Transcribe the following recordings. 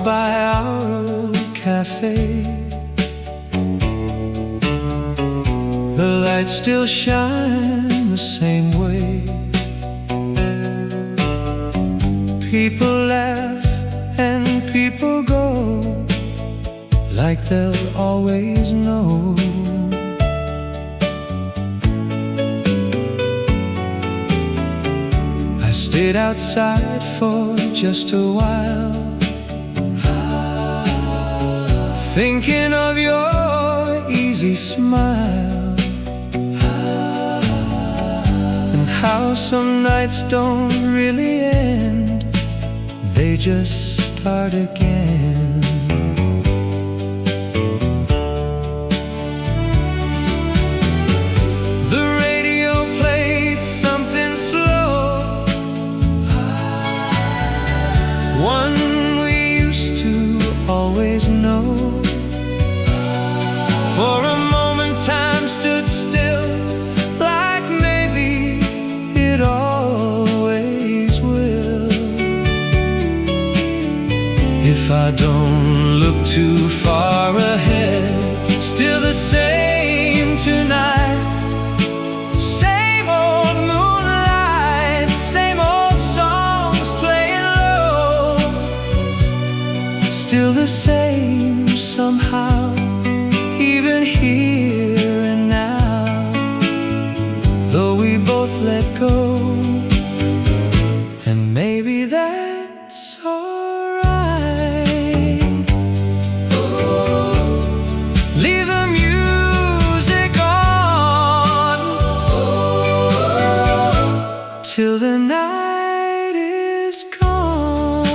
by our old cafe. The lights still shine the same way. People laugh and people go, like they'll always know. I stayed outside for just a while, thinking of your easy smile, and how some nights don't really end, they just start again. The radio played something slow, one we used to always know. For a moment time stood still, like maybe it always will. If I don't look too far ahead, still the same tonight. Same old moonlight, same old songs playing low. Still the same somehow, even here and now, though we both let go. And maybe that's alright. Leave the music on till the night is gone.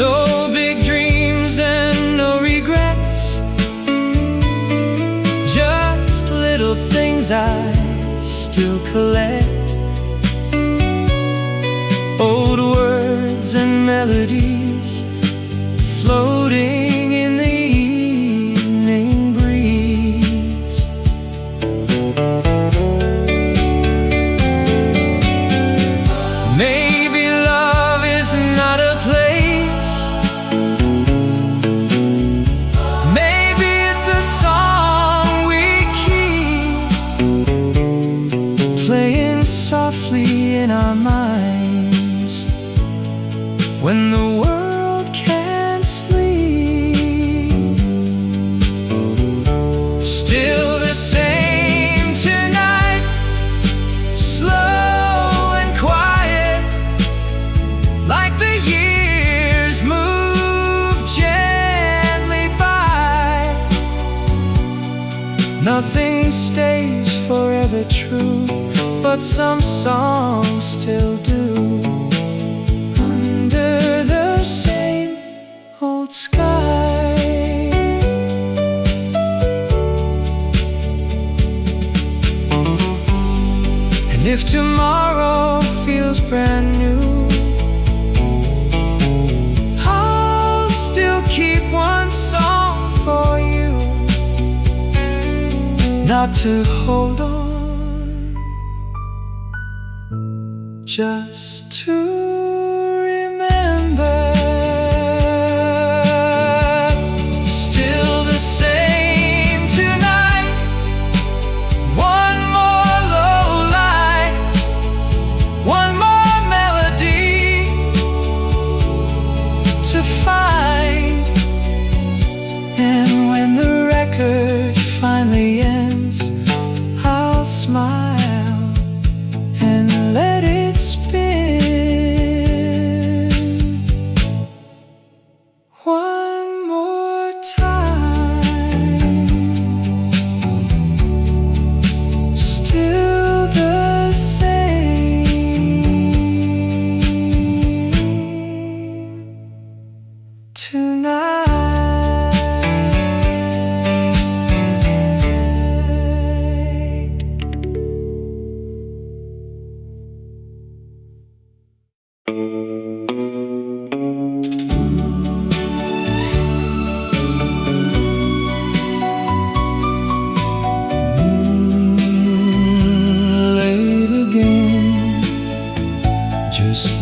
No big dreams and no regrets, just little things I still collect. Old words and melodies floating in the evening breeze. Maybe love is not a place, maybe it's a song we keep playing softly in our minds when the world can't sleep. Still the same tonight, slow and quiet, like the years move gently by. Nothing stays forever true, but some songs still do. Under the same old sky. And if tomorrow feels brand new, I'll still keep one song for you, not to hold on, just to remember. Still the same tonight, one more low light, one more melody to find. And when the record finally ends, I'll smile and let it spin.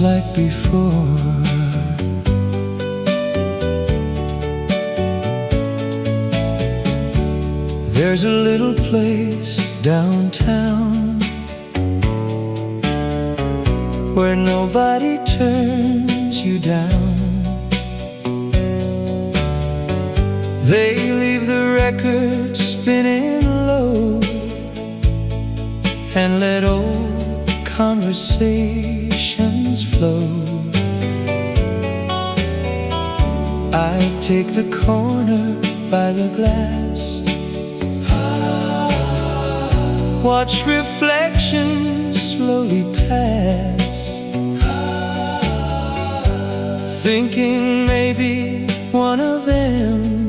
like before. There's a little place downtown where nobody turns you down. They leave the record spinning low and let old conversations flow. I take the corner by the glass, watch reflections slowly pass, thinking maybe one of them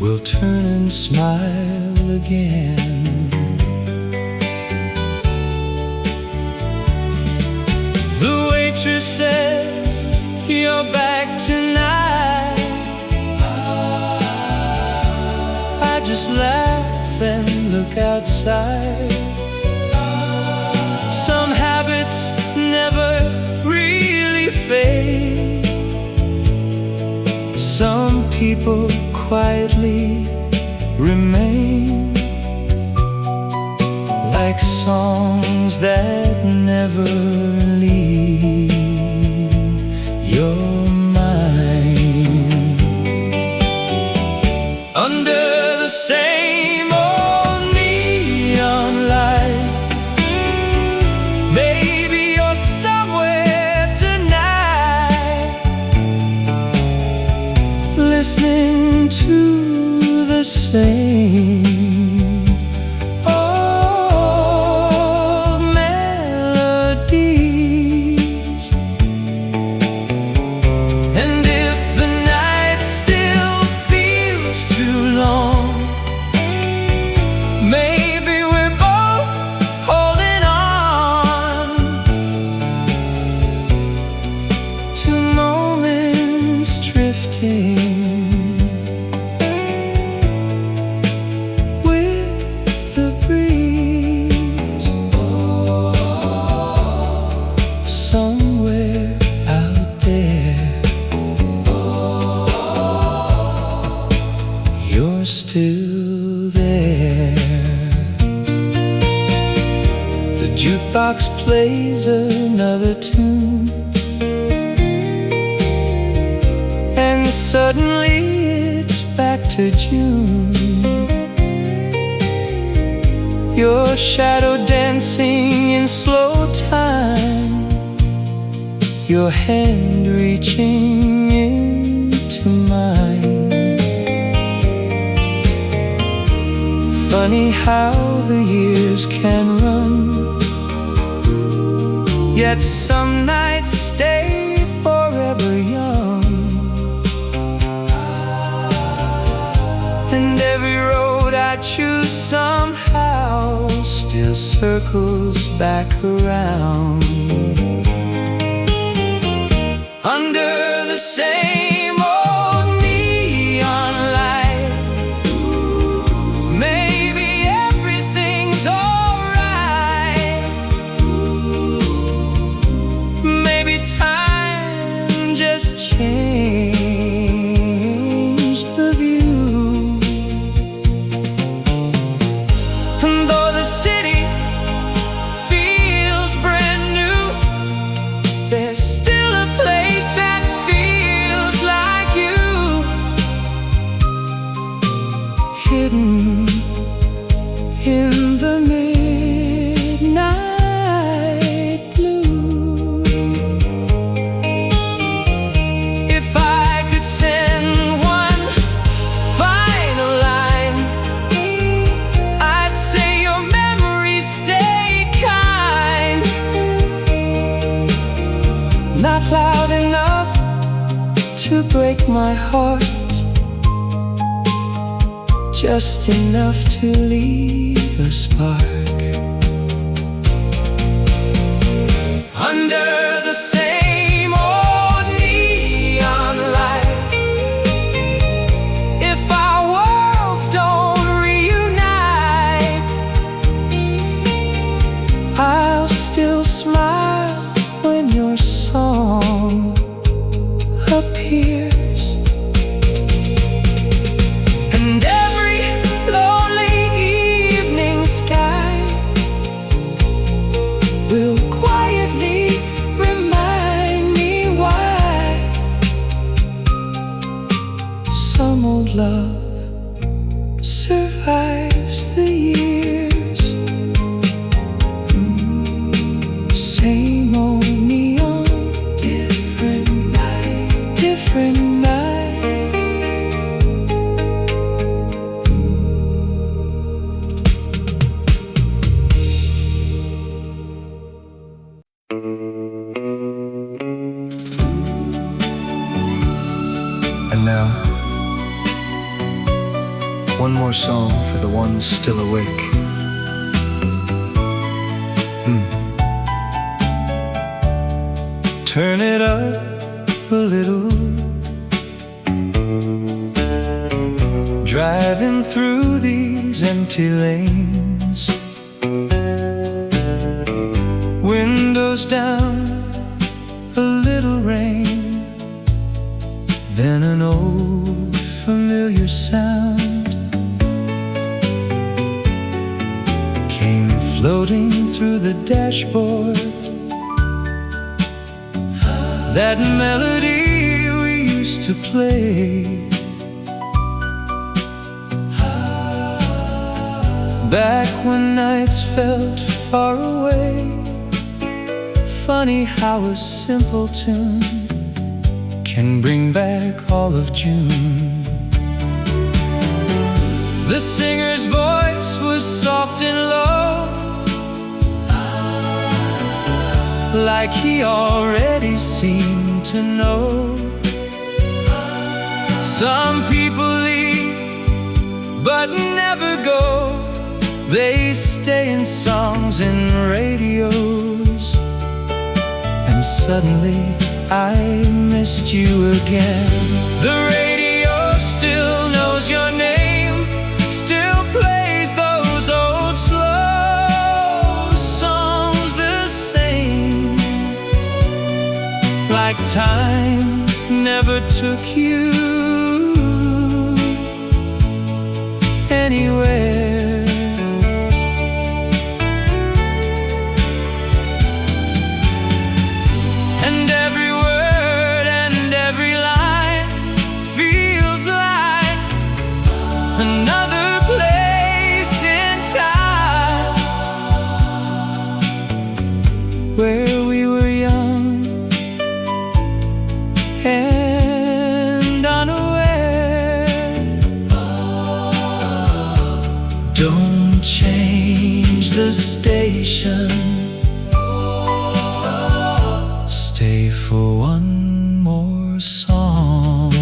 will turn and smile again. The waitress says, "You're back tonight." I just laugh and look outside. Some habits never really fade. Some people quietly remain, like songs that never leave your mind. Under the same old neon light, maybe you're somewhere tonight, listening to the same old melodies. And if the night still feels too long, maybe we're both holding on to moments drifting somewhere out there. You're still there. The jukebox plays another tune, and suddenly it's back to June. Your shadow dancing in slow time, your hand reaching into mine. Funny how the years can run, yet some nights stay forever young. And every road I choose somehow still circles back around. Under the same old neon light, maybe everything's alright. Maybe time just changed the view. And though the city feels brand new, there's still a place that feels like you, hidden in the midnight blue. If I could send one final line, I'd say your memories stay kind. Not loud enough to break my heart, just enough to leave a spark. Under the same old neon light, if our worlds don't reunite, I'll still smile when your song more song for the ones still awake. Turn it up a little, driving through these empty lanes, windows down, a little rain, then an old familiar sound came floating through the dashboard. That melody we used to play back when nights felt far away. Funny how a simple tune can bring back all of June. The singer's voice was soft and low, like he already seemed to know. Some people leave but never go. They stay in songs and radios. And suddenly I missed you again. The radio still knows your name, still plays those old slow songs the same, like time never took you anywhere. And every word and every line feels like another place in time, where we were young and unaware. Don't change the station, stay for one more song.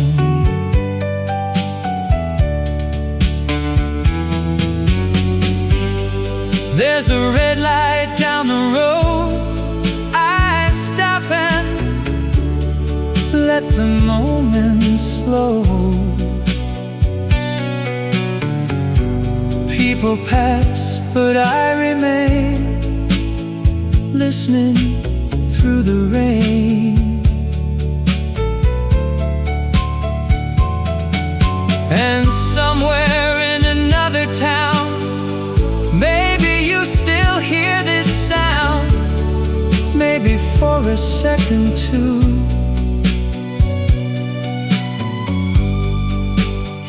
There's a red light down the road. I stop and let the moment slow. People pass, but I remain, listening through the rain. And somewhere in another town, maybe you still hear this sound, maybe for a second too.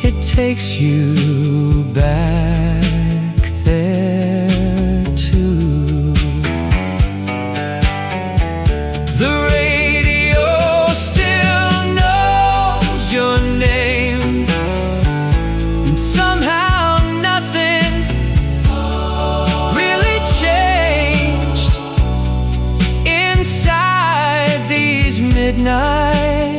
It takes you back there too. The radio still knows your name, and somehow nothing really changed inside these midnight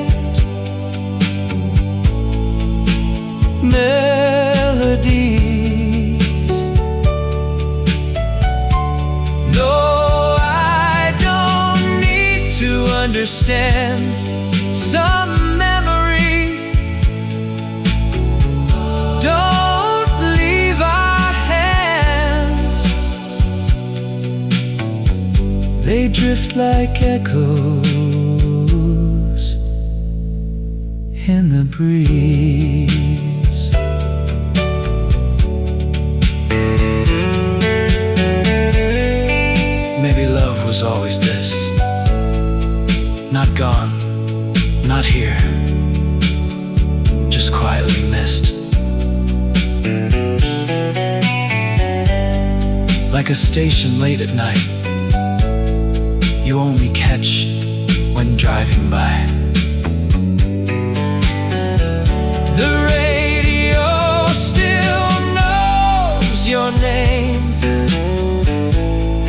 melodies. No, I don't need to understand some memories. Don't leave our hands, they drift like echoes in the breeze. Maybe love was always this, not gone, not here, just quietly missed. Like a station late at night, you only catch when driving by. The radio still knows your name,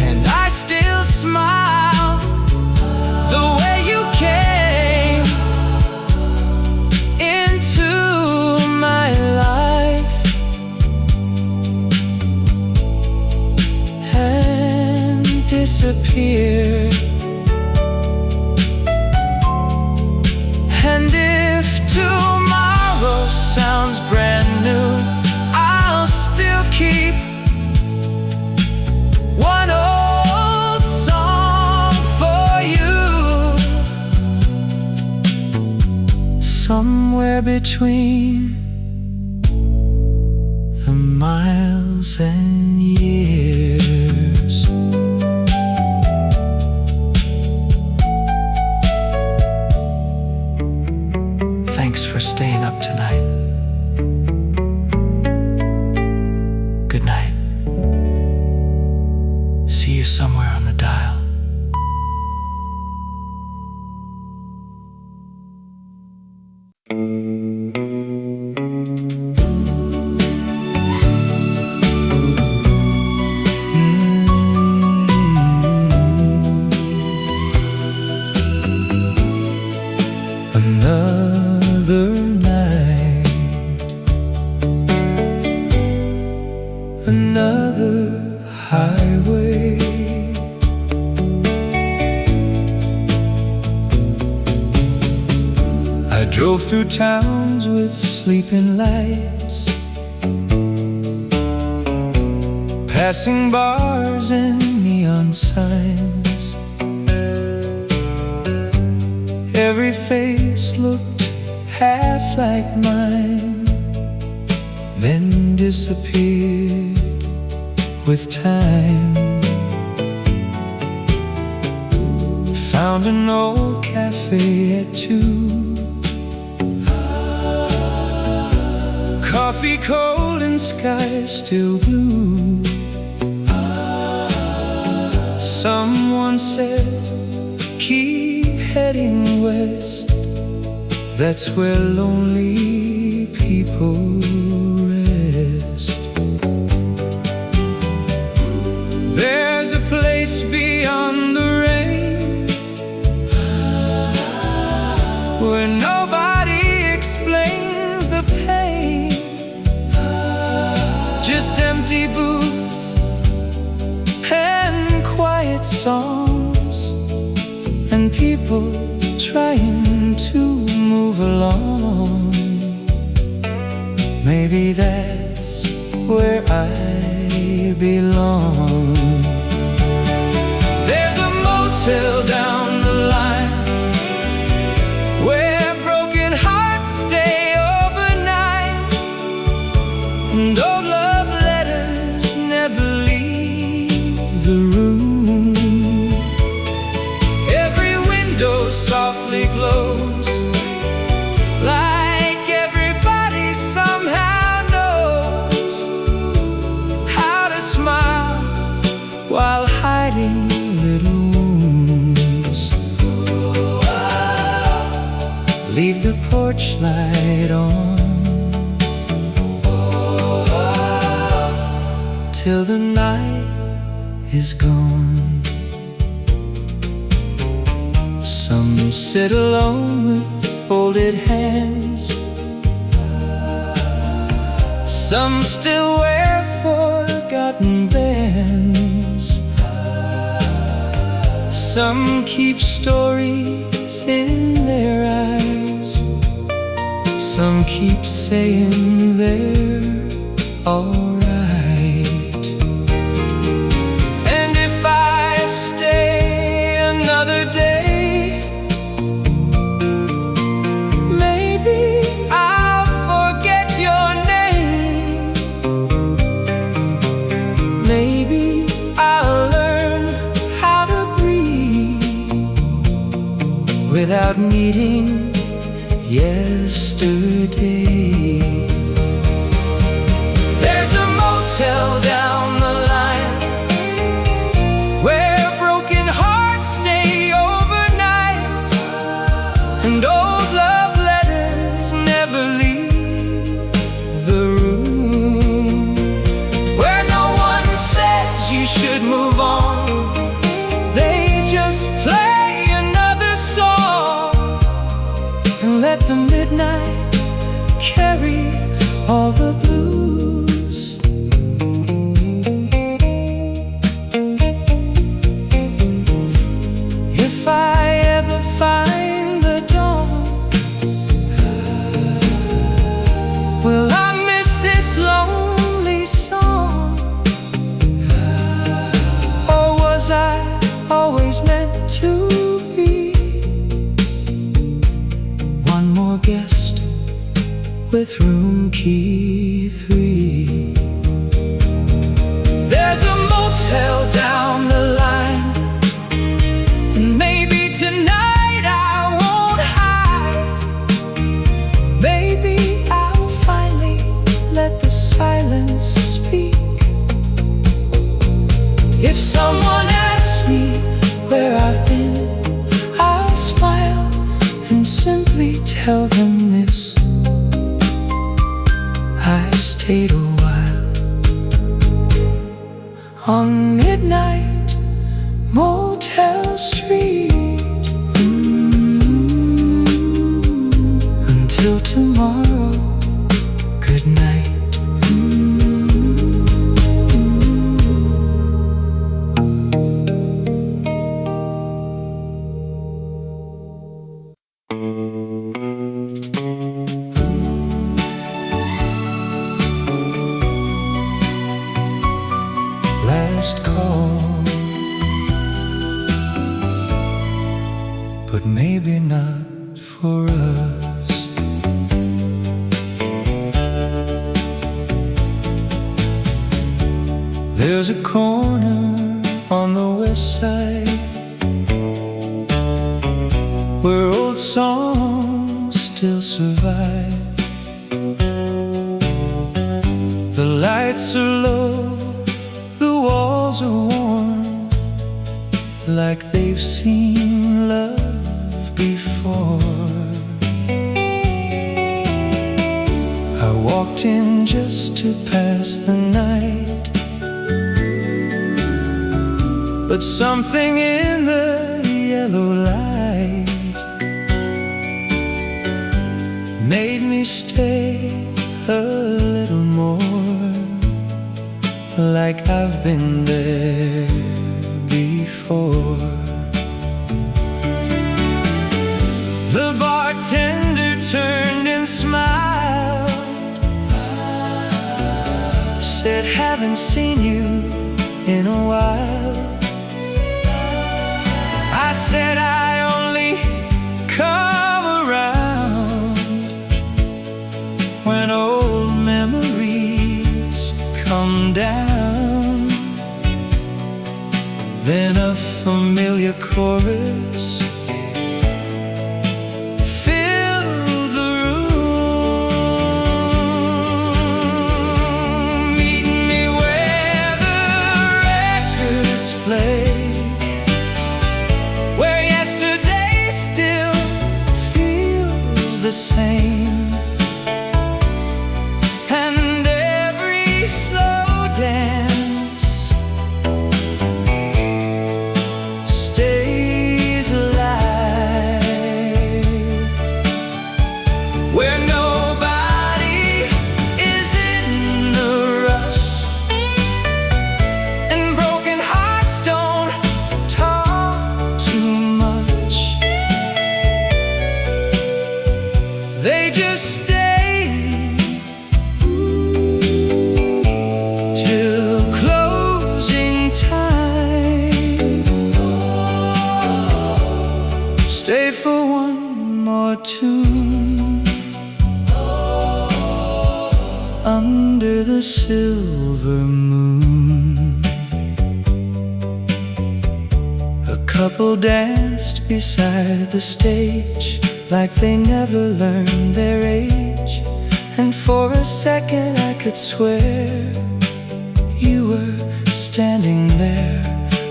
and I still smile the way you came into my life. disappear. And if tomorrow sounds brand new, I'll still keep one old song for you. Somewhere between the miles and years. Thanks for staying up tonight. Good night. See you somewhere on the dial. Another night, another highway. I drove through towns with sleeping lights, passing bars and neon signs. Every face looked half like mine, then disappeared with time. Found an old cafe at 2, coffee cold and sky still blue. Someone said, keep heading west, that's where lonely people rest. There's a place beyond the rain, where nobody explains the pain, just empty booths and quiet songs, and people trying to move along. Maybe that's where I belong. There's a motel down the line where broken hearts stay overnight, and old love letters never leave the room. Every window softly glows, like everybody somehow knows how to smile while hiding little wounds. Leave the porch light on till the night is gone. Some sit alone with folded hands, some still wear forgotten bands, some keep stories in their eyes, some keep saying they're alright. And if I stay another day, maybe I'll forget your name. Maybe I'll learn how to breathe without needing yesterday. There's a motel down the line where broken hearts stay overnight, and old love letters never leave the room. Where no one says you should move on, they just play another song and let the midnight carry all the blues. with room key 3. There's a motel down the line, and maybe tonight I won't hide. Maybe I'll finally let the silence speak. If someone asks me where I've been, I'll smile and simply tell them this: I stayed a while on midnight Motel Street. Until tomorrow, good night. Last call, but maybe not for us. There's a corner on the west side where old songs still survive. The lights are low, the walls are warm, like they've seen love before. I walked in just to pass the night, but something in the yellow light made me stay a little more, like I've been there before. The bartender turned and smiled, said, haven't seen you in a while. I said, I only come around when old memories come down. Then a familiar chorus filled the room. Meet me where the records play, where yesterday still feels the same, and every slow dance stays alive, where nobody is in a rush, and broken hearts don't talk too much. They just stay till closing time. Stay for one more tune under the silver moon. A couple danced beside the stage like they never learned their age, and for a second I could swear you were standing there.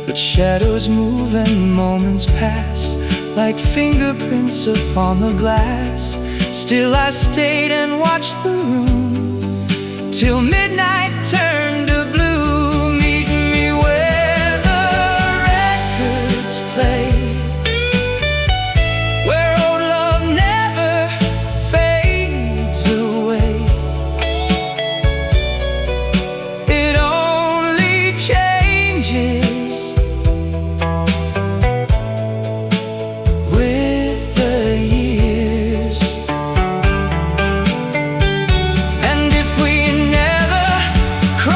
But shadows move and moments pass like fingerprints upon the glass. Still I stayed and watched the room till midnight turned to blue. Meet me where the records play, where old love never fades away. It only changes with the years. And if we never cross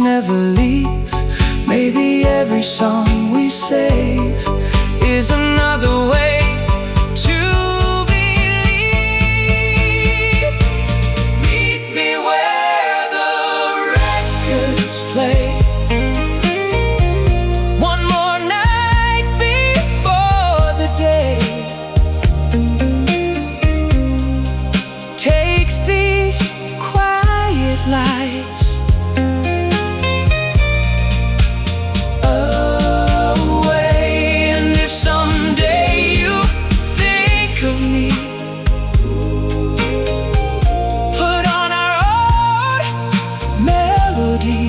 never leave. Maybe every song we save is another way to believe. Meet me where the records play. One more night before the day takes these quiet lights away. And if someday you think of me, put on our old melody,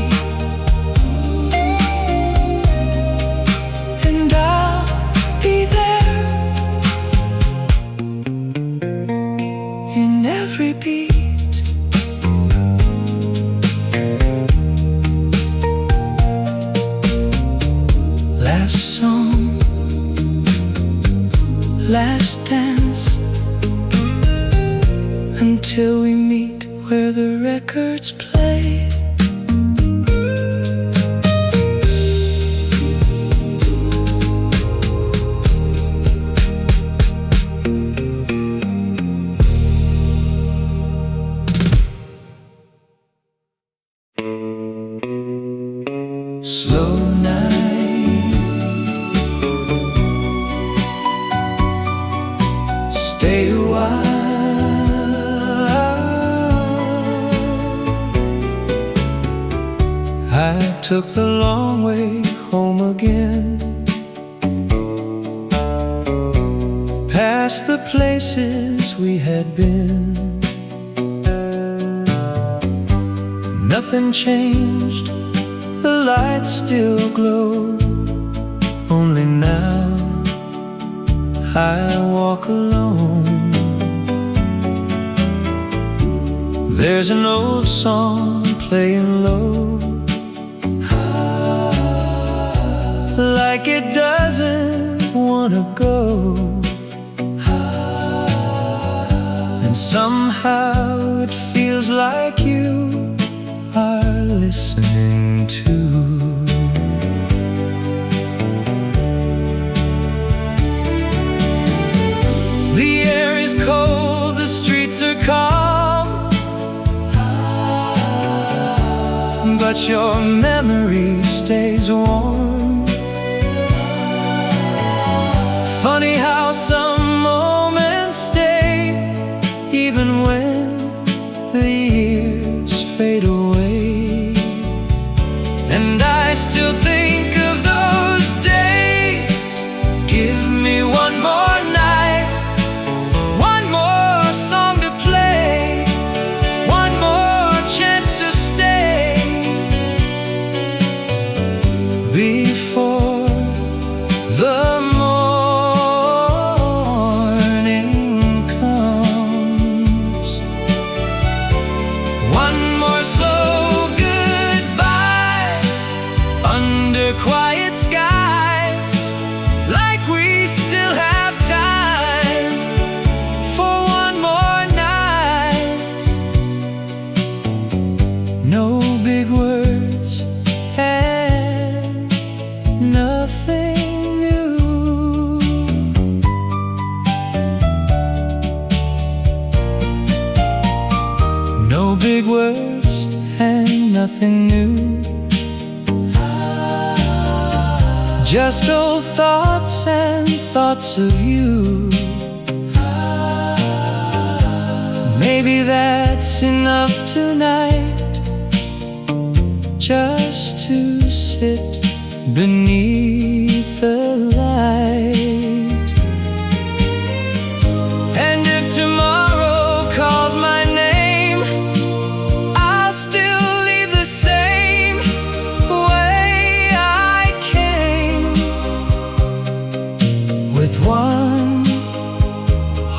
and I'll be there in every beat. Last song, last dance, until we meet where the records play. Slow night, stay a while. I took the long way home again, past the places we had been. Nothing changed, the lights still glow. Only now I walk alone. There's an old song playing low, like it doesn't wanna go. And somehow it feels like you are listening too. The air is cold, the streets are calm, but your memory stays warm. Funny how some moments stay, even when the years fade away. And I still think of those days. Give me one more night, one more song to play, one more chance to stay before the morning comes. One more slow goodbye under quiet skies, like we still have time for one more night. No big words and nothing new. No big words and nothing new. Just old thoughts and thoughts of you. Maybe that's enough tonight, just to sit beneath the light. And if tomorrow calls my name, I'll still leave the same way I came, with one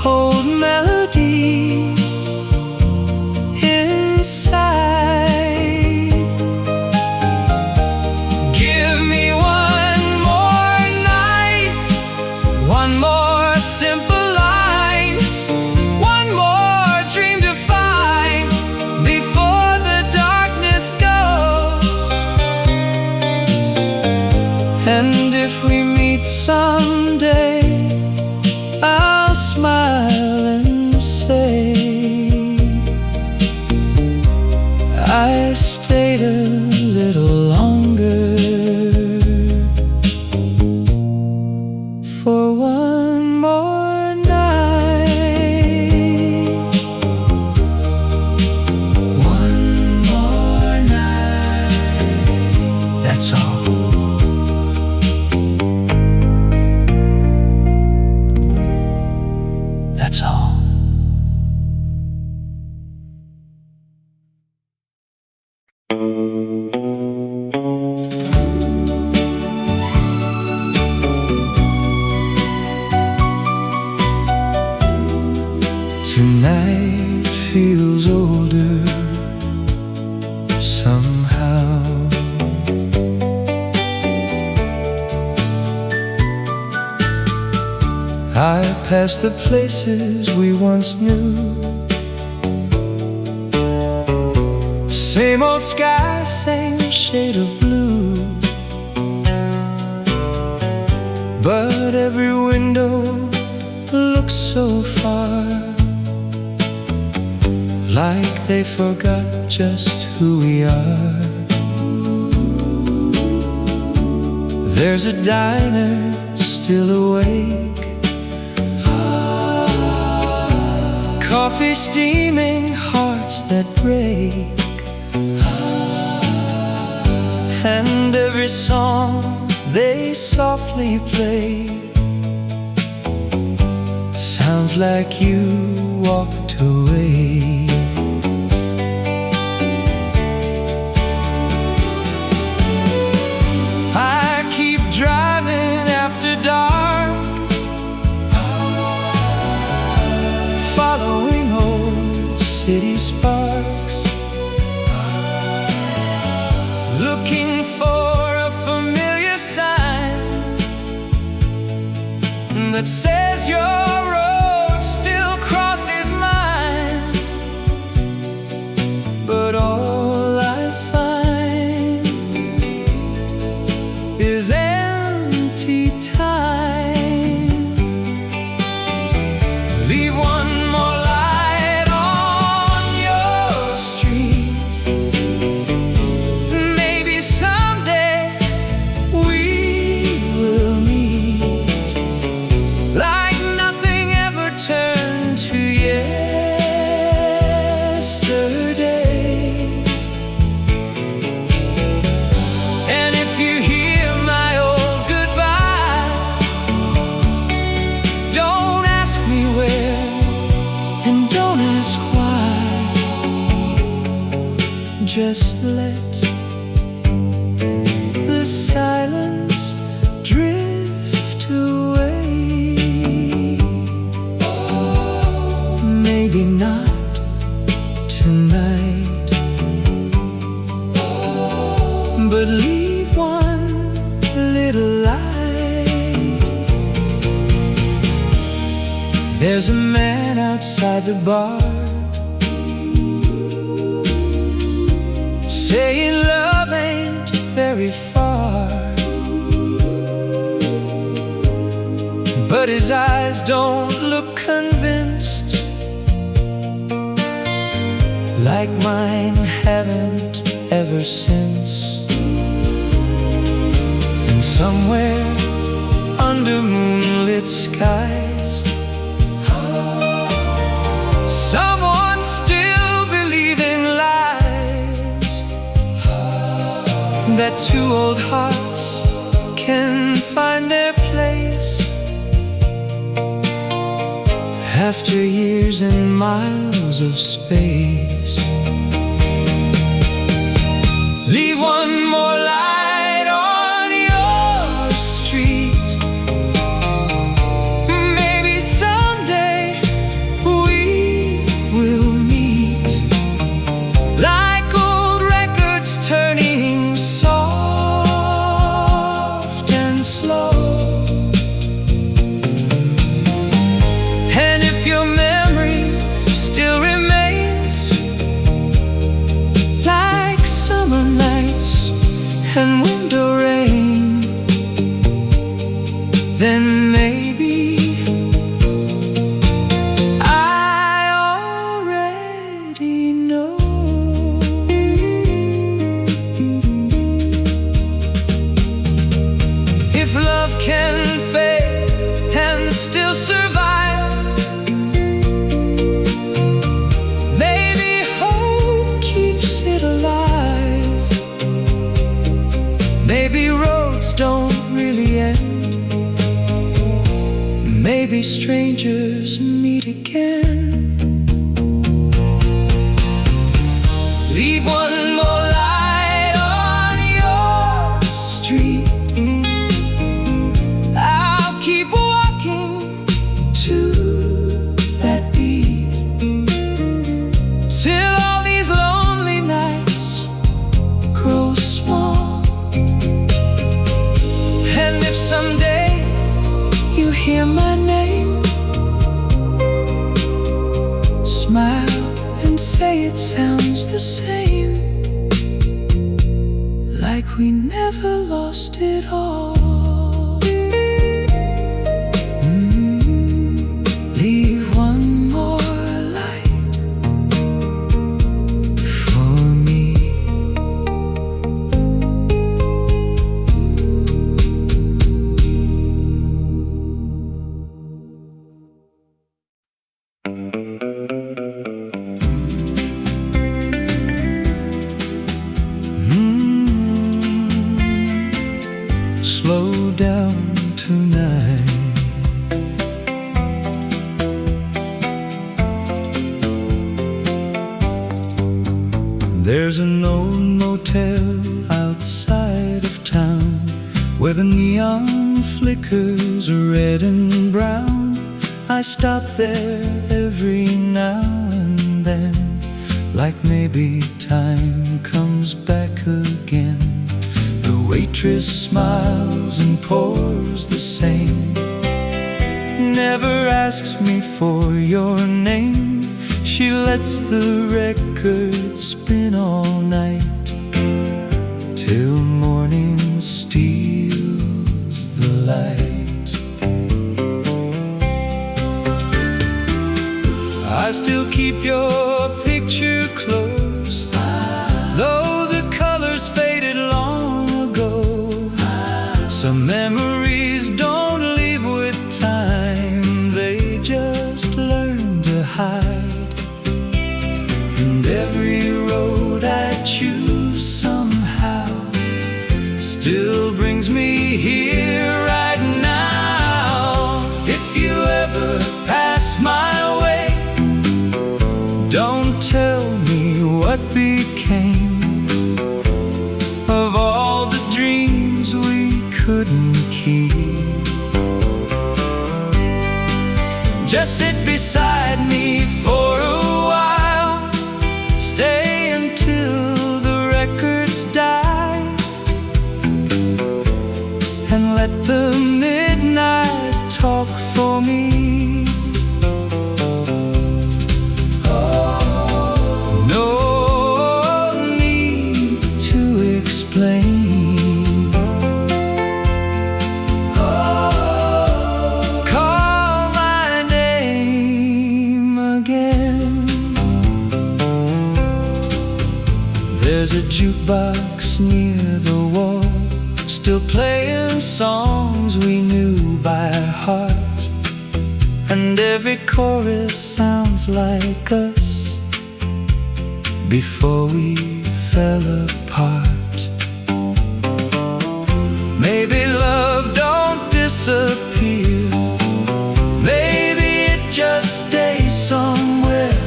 old melody inside. Give me one more night, one more simple line, one more dream to find before the darkness goes. for one more night. One more night. That's all. That's all. Tonight feels older somehow. I pass the places we once knew. Same old sky, same shade of blue. But every window looks so far, like they forgot just who we are. There's a diner still awake, coffee steaming, hearts that break. And every song they softly play sounds like you walked away. I keep driving after dark, following old city sparks, looking for a familiar sign that says your road still crosses mine. But all I find is empty time. Leave one more light on your street. Maybe someday we will meet, like nothing ever turned to yesterday. And if you hear my old goodbye, don't ask me where, and don't ask why. Just let the silence drift away. Maybe not tonight, but leave one little light. There's a man outside the bar saying love ain't very far, but his eyes don't look convinced, like mine haven't ever since. And somewhere under moonlit skies, someone still believing lies, that two old hearts can find their place after years and miles of space. Leave one more light on your street. Maybe someday we will meet, like old records turning soft and slow. And if your memory still remains, maybe strangers meet again. Leave one more light on your street. I'll keep walking to that beat, till all these lonely nights grow small. And if someday you hear my name, smile and say it sounds the same, like we never lost it all. Leave one more light for me. Slow down tonight. There's an old motel outside of town, where the neon flickers red and brown. I stop there every now and then, like maybe time comes back again. The waitress smiles and pours the same, never asks me for your name. She lets the record spin all night, till morning steals the light. I still keep your picture close, though the colors faded long ago. Some memories don't leave with time, they just learn to hide. And every road I choose somehow still brings me here right now. If you ever pass my way, don't tell me what became of all the dreams we couldn't keep. Just sit beside me for a while, stay until the records die, and let the midnight talk for me. There's a jukebox near the wall, still playing songs we knew by heart. And every chorus sounds like us before we fell apart. Maybe love don't disappear, maybe it just stays somewhere,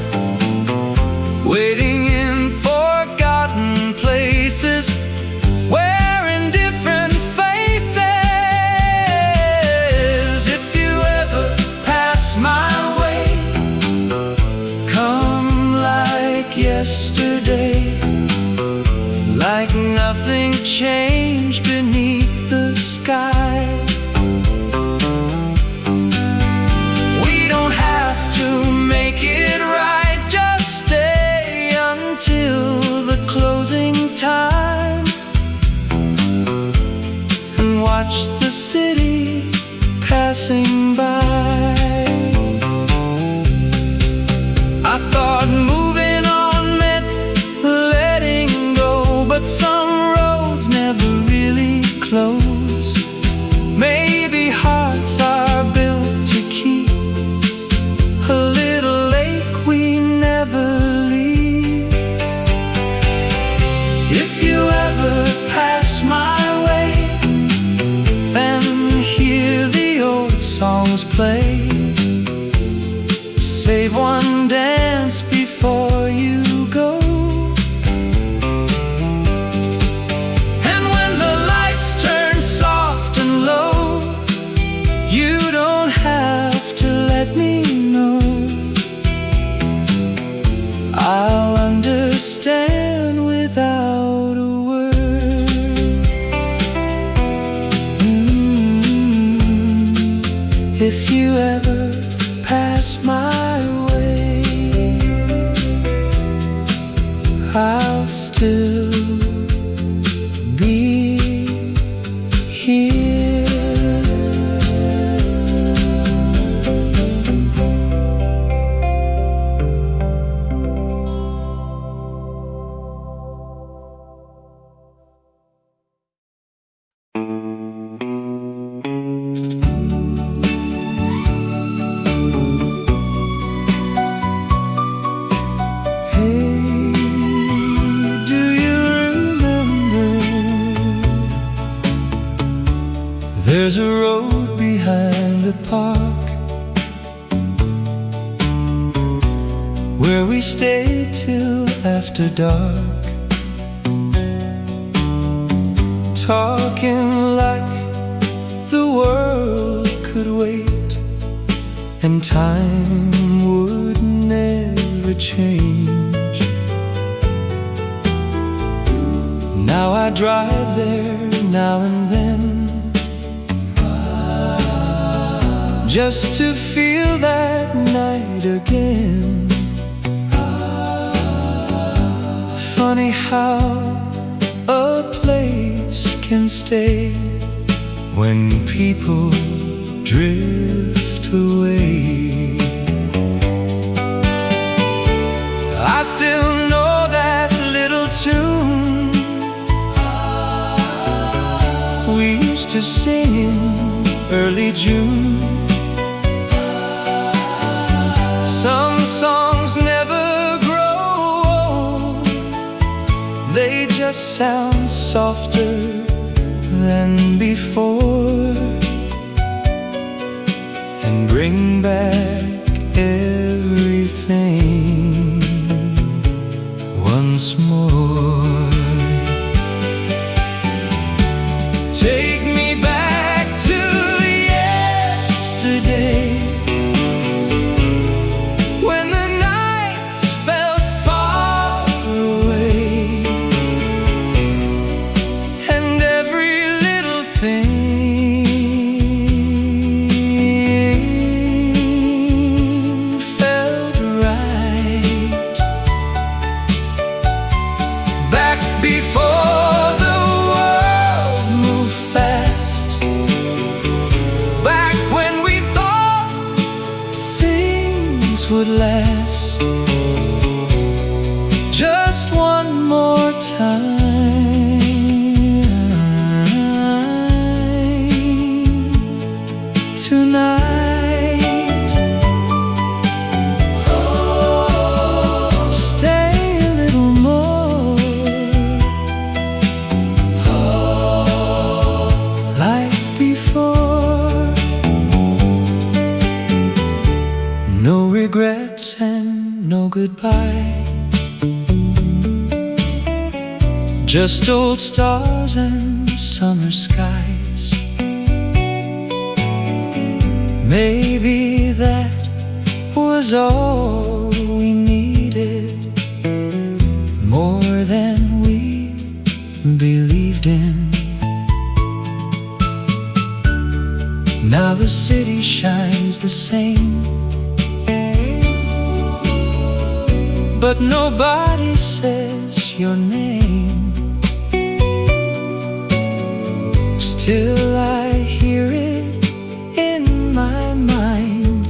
waiting in forgotten places, wearing different faces. If you ever pass my way, come like yesterday, like nothing changed beneath the sky. We don't have to make it right, just stay until the closing time, and watch the city passing by. I thought moving on meant letting go, but some roads never play. Save one dance before you go. And when the lights turn soft and low, you don't have to let me know. I'll understand without a word. If you ever pass my way, I'll still be here. There's a road behind the park where we stay till after dark, talking like the world could wait and time would never change. Now I drive there now and then, just to feel that night again. Funny how a place can stay when people drift away. I still know that little tune we used to sing in early June. Some songs never grow old, they just sound softer than before, and bring back everything once more. Take me back to yesterday, before the world moved fast, back when we thought things would last. Just one more time tonight. No regrets and no goodbye, just old stars and summer skies. Maybe that was all we needed, more than we believed in. Now the city shines the same, but nobody says your name. Still I hear it in my mind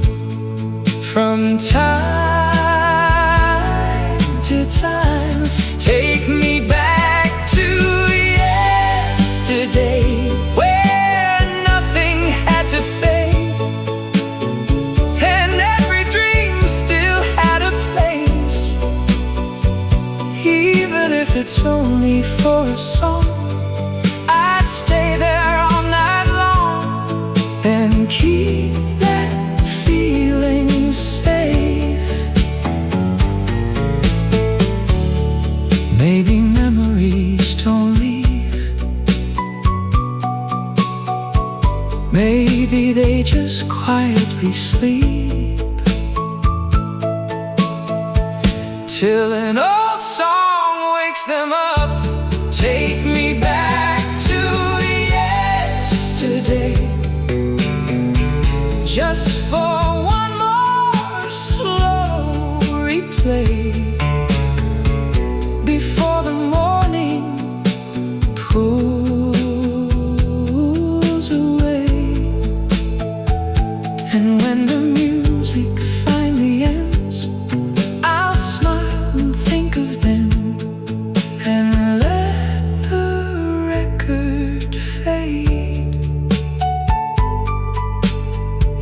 from time to time. Take me back to yesterday, where nothing had to fade, and every dream still had a place. Even if it's only for a song, I'd stay there all night long and keep that quietly sleep, till an old song wakes them up. Take me back to yesterday, just for one more slow replay, before the morning pulls away. And when the music finally ends, I'll smile and think of them, and let the record fade.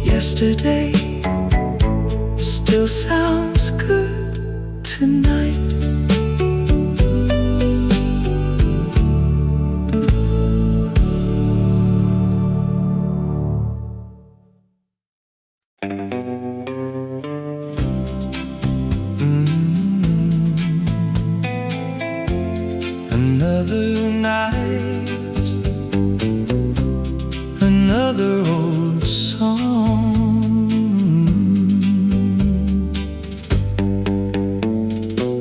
Yesterday still sounds good tonight. Another night, another old song.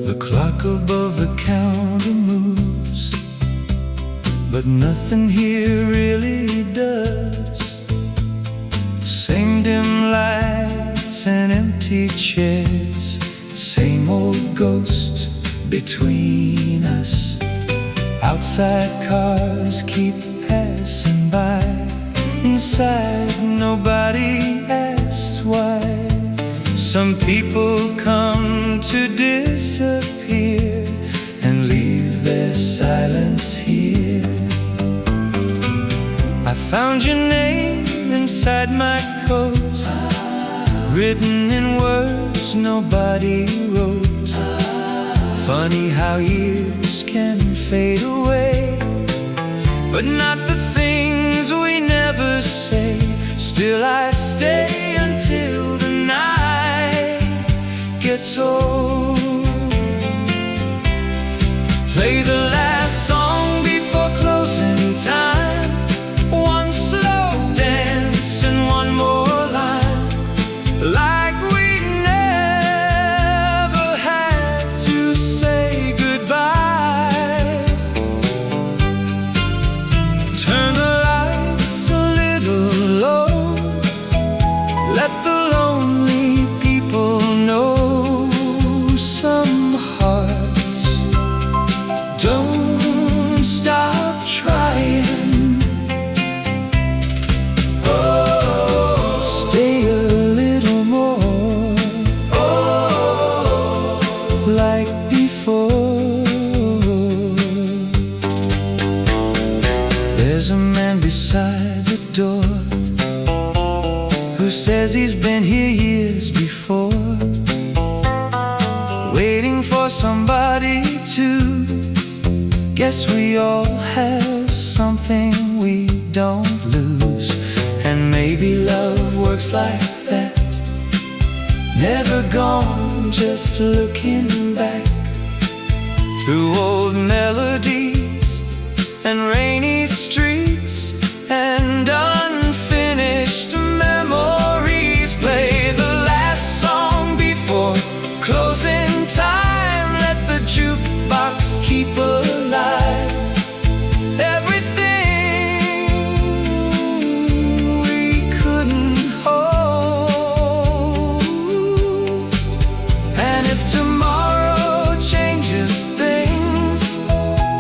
The clock above the counter moves, but nothing here really does. Same dim lights and empty chairs, same old ghost between us. Outside cars keep passing by, inside nobody asks why. Some people come to disappear and leave their silence here. I found your name inside my coat, written in words nobody wrote. Funny how years can fade away, but not the things we never say. Still I stay until the night gets old. Play the last song before closing time, one slow dance and one more line, like we never had to say goodbye. Turn the lights a little low, let the lonely people know some hearts don't stop trying. Stay a little more, like before. There's a man beside the door who says he's been here years before, waiting for somebody to. Guess we all have something we don't lose, and maybe love works like that. Never gone, just looking back through old melodies and rainy streets and unfinished memories. Play the last song before closing time, let the jukebox keep alive everything we couldn't hold. And if tomorrow changes things,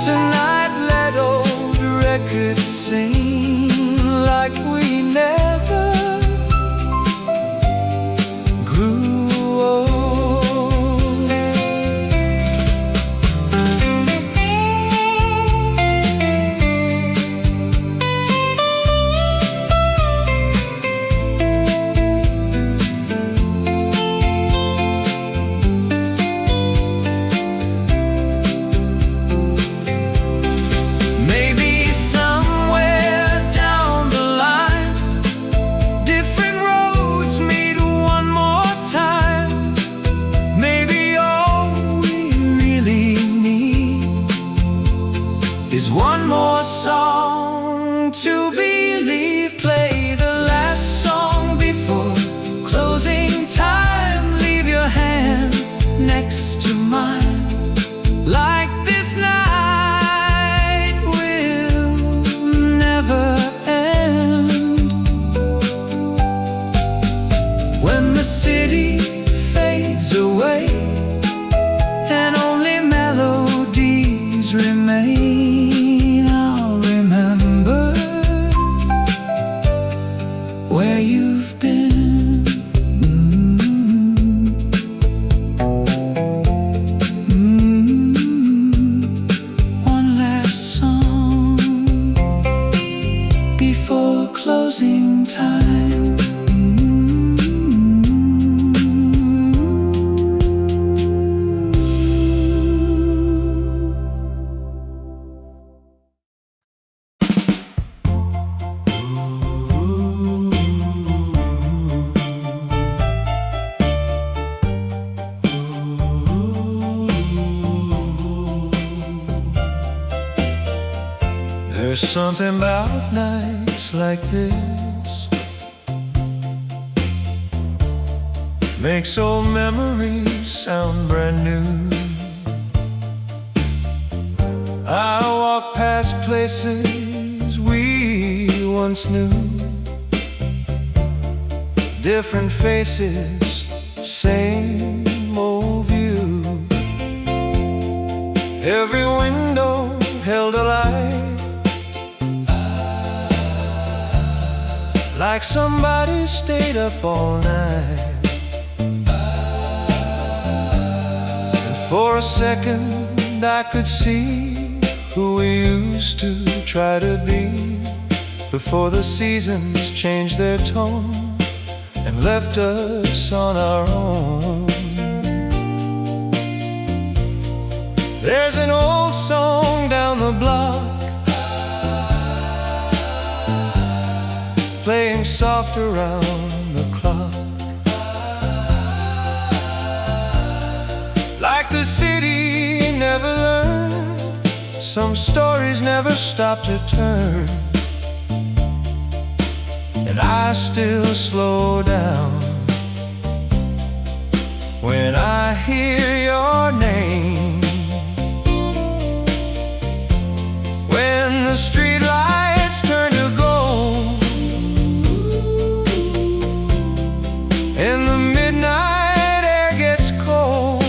tonight let old records sing like There's something about nights like this, makes old memories sound brand new. I walk past places we once knew, different faces, same old view. Every window held a light, like somebody stayed up all night. And for a second I could see who we used to try to be, before the seasons changed their tone and left us on our own. There's an old song down the block, playing soft around the clock, like the city never learned, some stories never stop to turn. And I still slow down when I hear your name. When the streetlights turn to gold and the midnight air gets cold,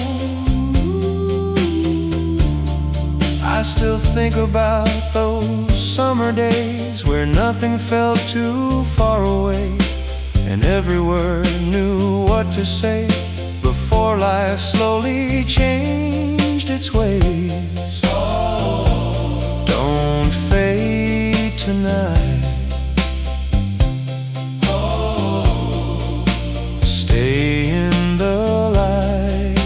I still think about those summer days where nothing felt too far away, and every word knew what to say, before life slowly changed its ways. Don't fade tonight, stay in the light.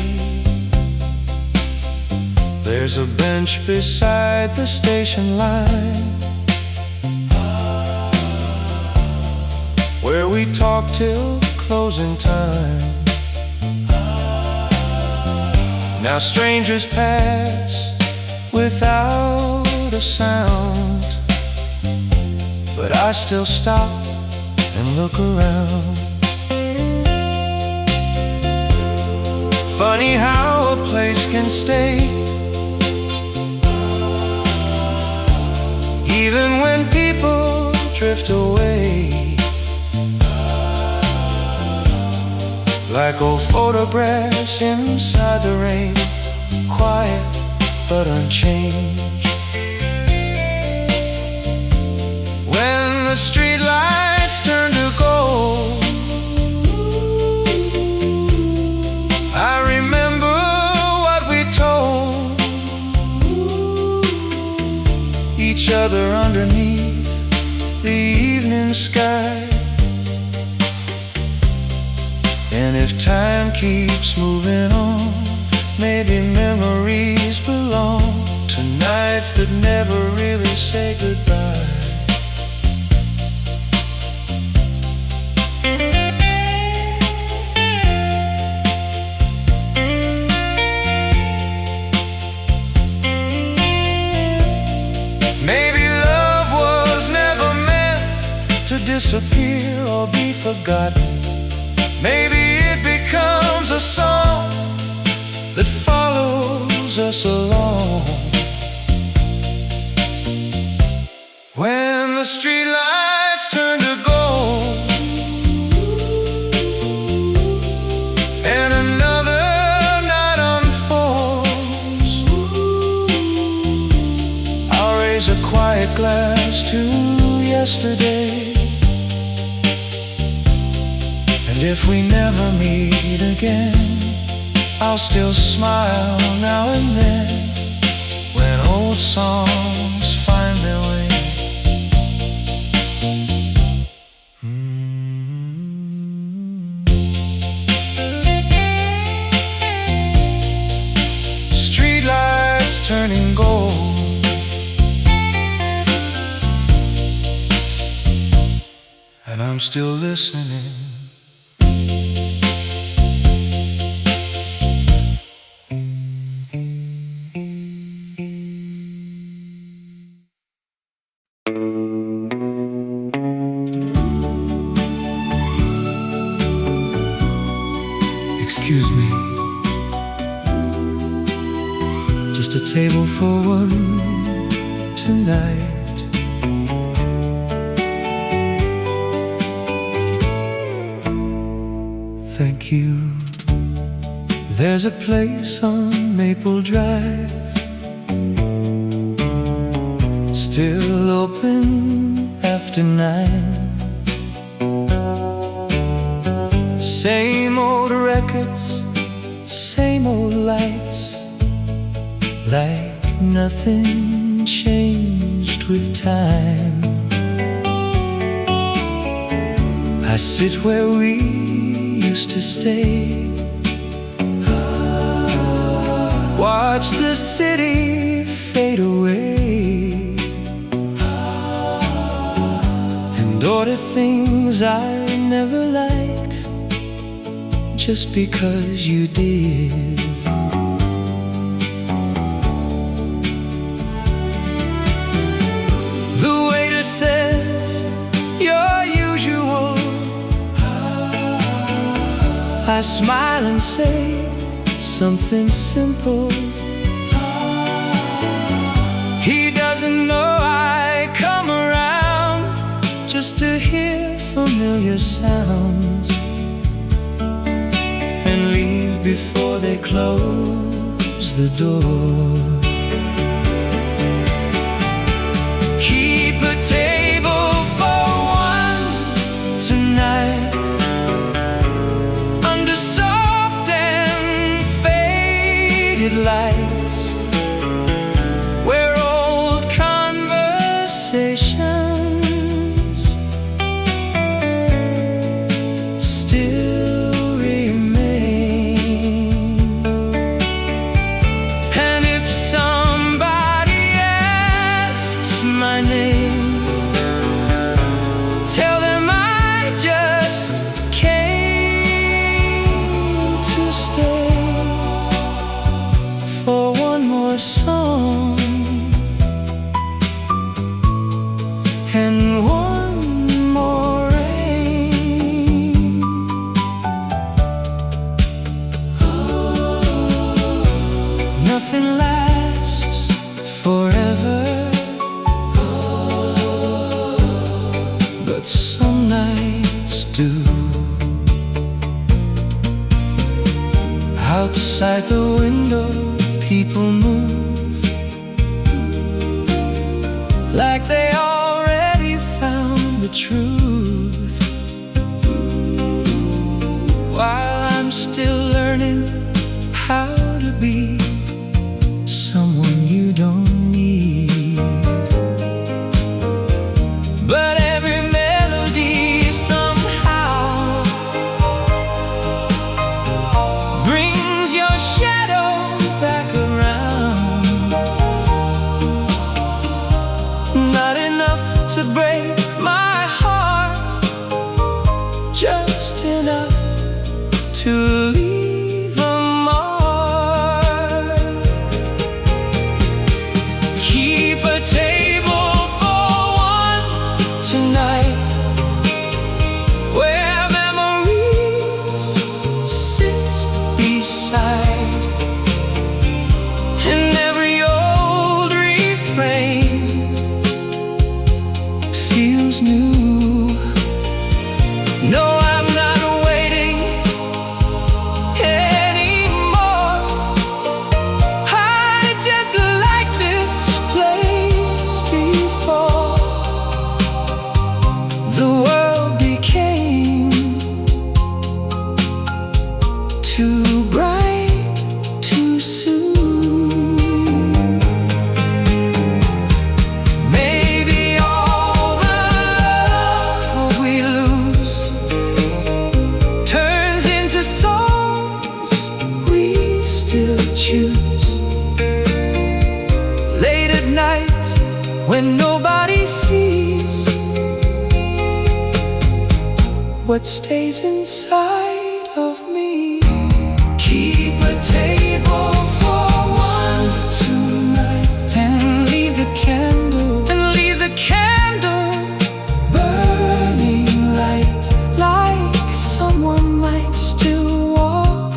There's a bench beside the station line, where we talk till closing time. Now strangers pass without a sound, but I still stop and look around. Funny how a place can stay, even when people drift away, like old photographs inside the rain, quiet but unchanged. When the streetlights turn to gold, I remember what we told each other underneath the evening sky. And if time keeps moving on, maybe memories belong to nights that never really say goodbye. Maybe love was never meant to disappear or be forgotten. Maybe it becomes a song that follows us along. When the streetlights turn to gold and another night unfolds, I'll raise a quiet glass to yesterday. And if we never meet again, I'll still smile now and then, when old songs find their way. Streetlights turning gold, and I'm still listening. Excuse me, just a table for one tonight. Thank you. There's a place on Maple Drive, still open after 9. Same old records, same old lights, like nothing changed with time. I sit where we used to stay, watch the city fade away, and order things I never liked just because you did. The waiter says, your usual. I smile and say something simple. He doesn't know I come around just to hear familiar sounds and leave before they close the door. Keep a table for one tonight, under soft and faded lights, where old conversations still remain. And if somebody asks my name, tell them I just came to stay for one more song and one more rain. Nothing lasts forever, but some nights do. Outside the window, people move like they already found the truth, while I'm still learning how to be someone you don't need. But every melody somehow brings your shadow back around. Not enough to break my heart, just enough to leave a mark. Keep a table for one tonight, where memories sit beside, and every old refrain feels new. No, I'm not waiting anymore. I just like this place before. The world became too bright too soon. Maybe all the love we lose turns into songs we still choose. Late at night, when nobody sees, what stays inside of me. Keep a table for one tonight, and leave the candle, burning light, like someone might still walk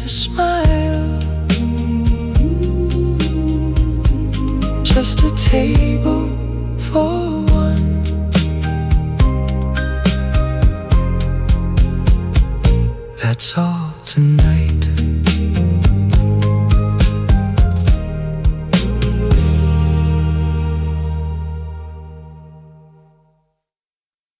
a smile, just a table for one. That's all tonight.